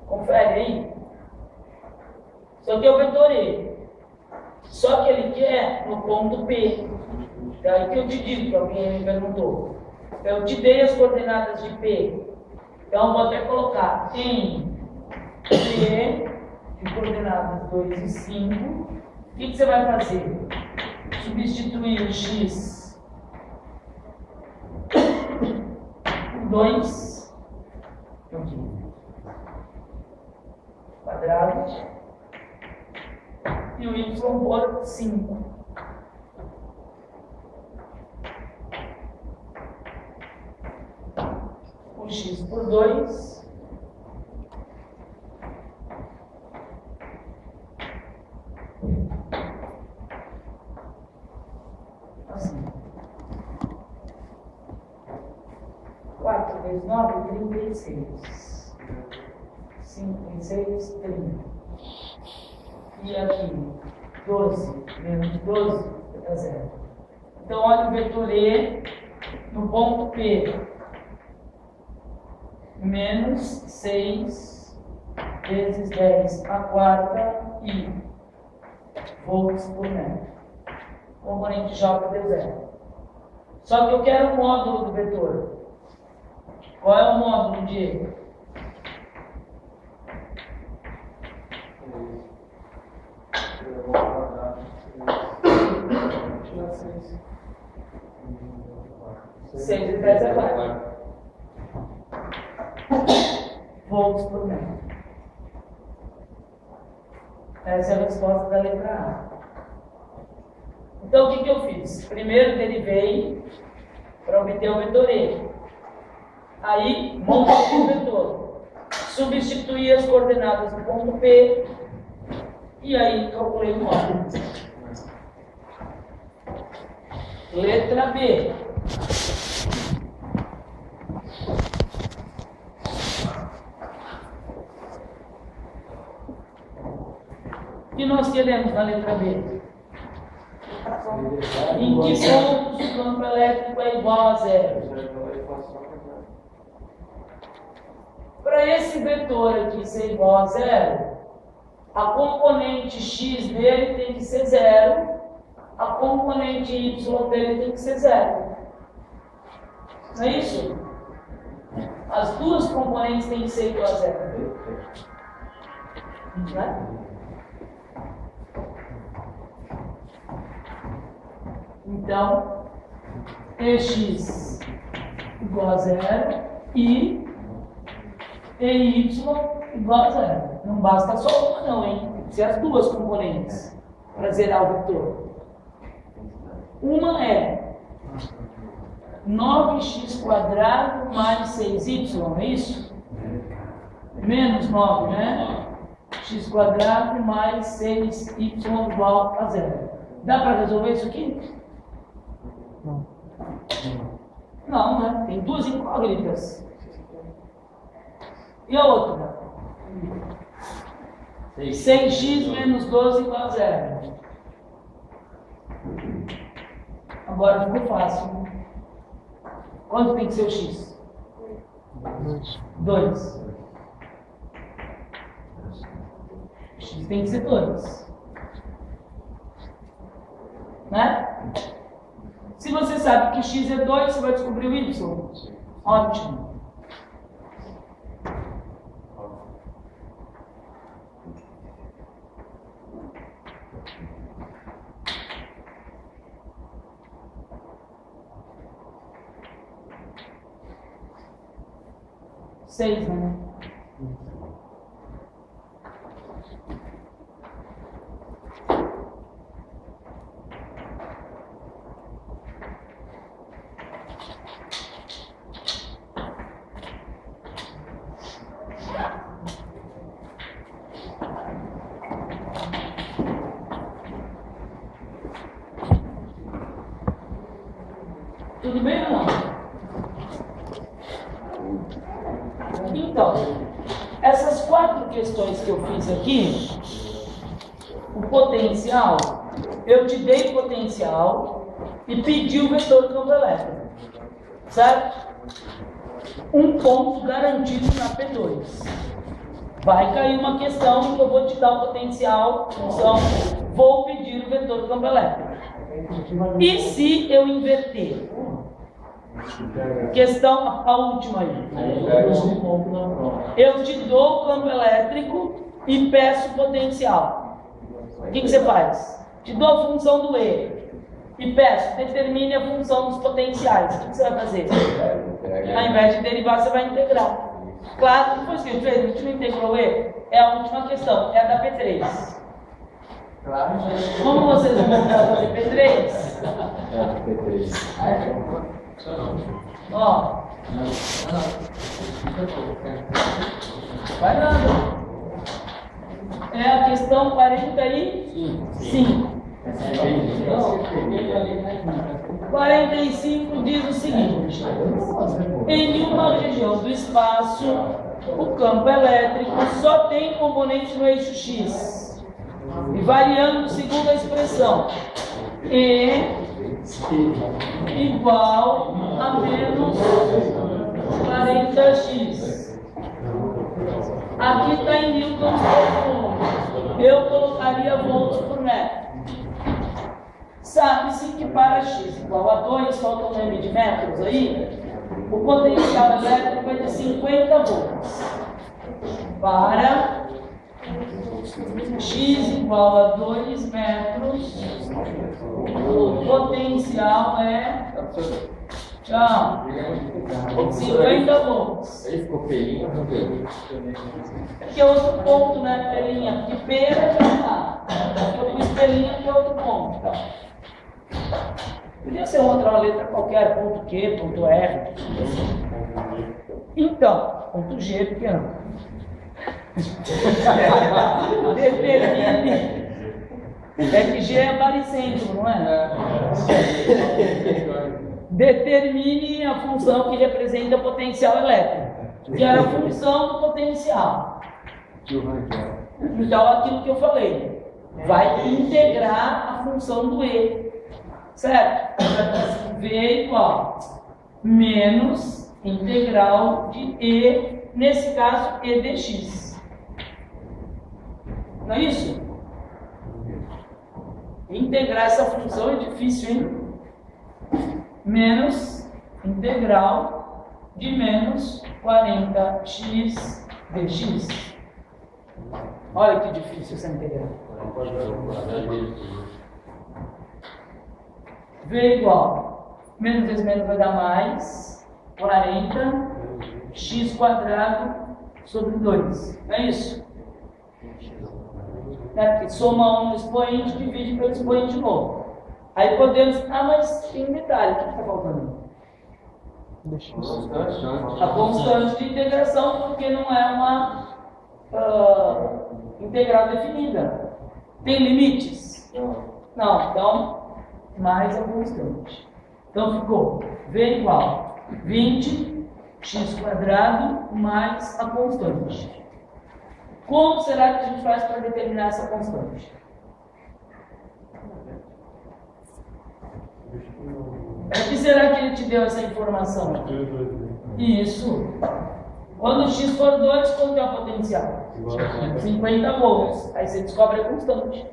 Confere aí. Isso aqui é o vetor E. Só que ele quer no ponto P. Daí que eu te digo, que alguém me perguntou. Eu te dei as coordenadas de P. Então vou até colocar em P de coordenadas 2 e 5. O que você vai fazer? Substituir o x por 2 quadrado e o y por 5. O x por 2 assim. 4 vezes 9, 36. 5 vezes 6, 30. E aqui, 12 menos 12 é 0. Então, olha o vetor E no ponto P. Menos 6 vezes 10 a quarta I volts por metro. Componente J deu 0. Só que eu quero o módulo do vetor. Qual é o módulo de E? Seis vezes 10 a quarta. Volts por metro. Essa é a resposta da letra A. Então, o que eu fiz? Primeiro derivei para obter o vetor E. Aí, montei o vetor. Substituí as coordenadas do ponto P. E aí, calculei o módulo. Letra B. O que nós queremos na letra B? Em que pontos o campo elétrico é igual a 0? Para esse vetor aqui ser igual a 0, a componente x dele tem que ser 0, a componente y dele tem que ser 0. Não é isso? As duas componentes têm que ser igual a 0. Né? Então, EX igual a 0 e EY igual a 0. Não basta só uma não, hein? Tem que ser as duas componentes para zerar o vetor. Uma é 9x² mais 6y, é isso? Menos 9, né? x² mais 6y igual a 0. Dá para resolver isso aqui? Não, né? Tem duas incógnitas. E a outra? 6x menos 12 igual a 0. Agora ficou fácil. Quanto tem que ser o x? 2. X tem que ser 2. Né? Se você sabe que x é 2, você vai descobrir o y. Ótimo. Seis, né? Tudo bem ou não? Então, essas 4 questões que eu fiz aqui, o potencial, eu te dei potencial e pedi o vetor do campo elétrico, certo? Um ponto garantido na P2. Vai cair uma questão que eu vou te dar o potencial, função, vou pedir o vetor do campo elétrico. E se eu inverter? Questão, a última aí. Eu te dou o campo elétrico e peço potencial. O que você faz? Te dou a função do E e peço, determine a função dos potenciais. O que você vai fazer? Ao invés de derivar, você vai integrar. Claro, depois que a gente não integrou o E, é a última questão, é a da P3. Como vocês vão fazer P3? Ó. Vai dando. É a questão 45. 45 diz o seguinte: em uma região do espaço, o campo elétrico só tem componente no eixo X, e variando segundo a expressão E igual a menos 40x. Aqui está em newtons por segundo. Eu colocaria volts por metro. Sabe-se que para x igual a 2, falta um m de metros aí, o potencial elétrico é de 50 volts. Para x igual a 2 metros, o potencial é 50 volts. Ele ficou pelinho, não pelinho. Aqui é outro ponto, né, pelinha? Porque P é já tá. Eu pus pelinha, que é outro ponto. Tá? Podia ser outra letra qualquer, ponto Q, ponto R. Então, ponto G, por que não? Determine. É que G é baricentro, não é? Determine a função que representa o potencial elétrico, que é a função do potencial. Então, aquilo que eu falei, vai integrar a função do E, certo? V igual menos integral de E, nesse caso, E dx. Não é isso? Integrar essa função é difícil, hein? Menos integral de menos 40x dx. Olha que difícil essa integral. V igual, menos vezes menos vai dar mais, 40, x quadrado sobre 2. Não é isso? Porque soma 1 no expoente, divide pelo expoente novo. Aí podemos... Ah, mas tem um detalhe, o que está faltando? A constante de integração, porque não é uma integral definida. Tem limites? Não, então, mais a constante. Então ficou V igual 20 x quadrado mais a constante. Como será que a gente faz para determinar essa constante? O que será que ele te deu essa informação? Isso. Quando o x for 2, quanto é o potencial? 50 volts. Aí você descobre a constante.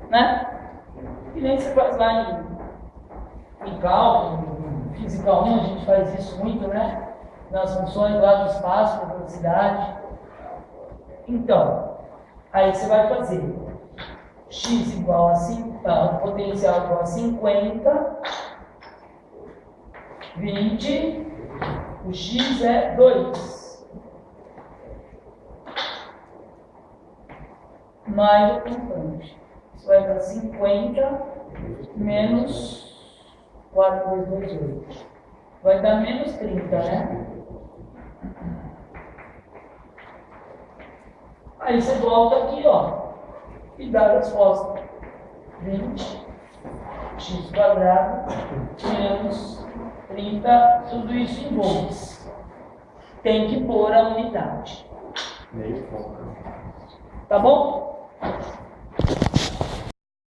Né? E nem você faz lá em cálculo, em física 1, a gente faz isso muito, né? Nas funções lá do espaço, da velocidade. Então, aí você vai fazer x igual a 5, o potencial igual a 50, 20, o x é 2. Mais a constante. Isso vai dar 50 menos 4 vezes 2, 8. Vai dar menos 30, né? Aí você volta aqui, ó, e dá a resposta. 20 x quadrado menos 30, tudo isso em volts. Tem que pôr a unidade. Tá bom?